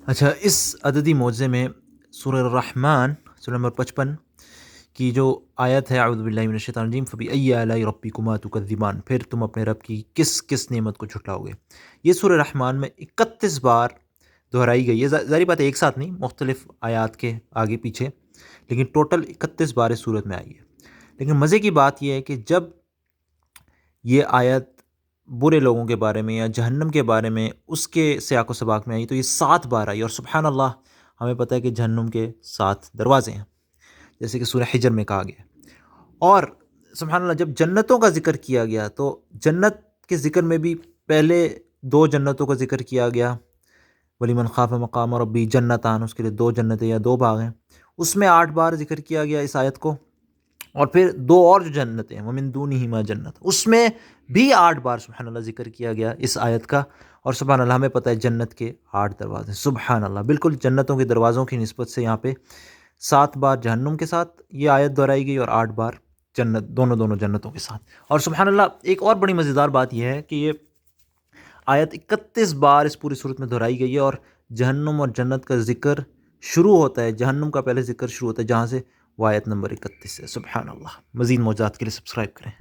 اچھا، اس عددی معجزے میں سورہ الرحمن سورہ نمبر 55 کی جو آیت ہے، اعوذ باللہ من الشیطان الرجیم فبأی آلاء ربکما تکذبان، پھر تم اپنے رب کی کس کس نعمت کو جھٹلاؤ گے، یہ سورہ رحمان میں 31 بار دہرائی گئی ہے۔ ظاہری بات ہے ایک ساتھ نہیں، مختلف آیات کے آگے پیچھے، لیکن ٹوٹل 31 بار اس صورت میں آئی ہے۔ لیکن مزے کی بات یہ ہے کہ جب یہ آیت برے لوگوں کے بارے میں یا جہنم کے بارے میں اس کے سیاق و سباق میں آئی تو یہ 7 بار آئی، اور سبحان اللہ ہمیں پتہ ہے کہ جہنم کے 7 دروازے ہیں، جیسے کہ سورہ حجر میں کہا گیا ہے۔ اور سبحان اللہ جب جنتوں کا ذکر کیا گیا تو جنت کے ذکر میں بھی پہلے 2 جنتوں کا ذکر کیا گیا، وَلِمَنْ خَافَ مَقَامَ رَبِّهِ جنتان، اس کے لیے 2 جنتیں یا 2 باغ ہیں، اس میں 8 بار ذکر کیا گیا اس آیت کو۔ اور پھر 2 اور جو جنتیں ہیں وَمِن دُونِهِمَا جنت، اس میں بھی 8 بار سبحان اللہ ذکر کیا گیا اس آیت کا۔ اور سبحان اللہ ہمیں پتہ ہے جنت کے 8 دروازے، سبحان اللہ بالکل جنتوں کے دروازوں کی نسبت سے یہاں پہ 7 بار جہنم کے ساتھ یہ آیت دہرائی گئی اور 8 بار جنت، دونوں جنتوں کے ساتھ۔ اور سبحان اللہ ایک اور بڑی مزیدار بات یہ ہے کہ یہ آیت 31 بار اس پوری صورت میں دہرائی گئی ہے، اور جہنم اور جنت کا ذکر شروع ہوتا ہے، جہنم کا پہلے ذکر شروع ہوتا ہے جہاں سے وہ آیت نمبر 31 ہے۔ سبحان اللہ، مزید موجزات کے لیے سبسکرائب کریں۔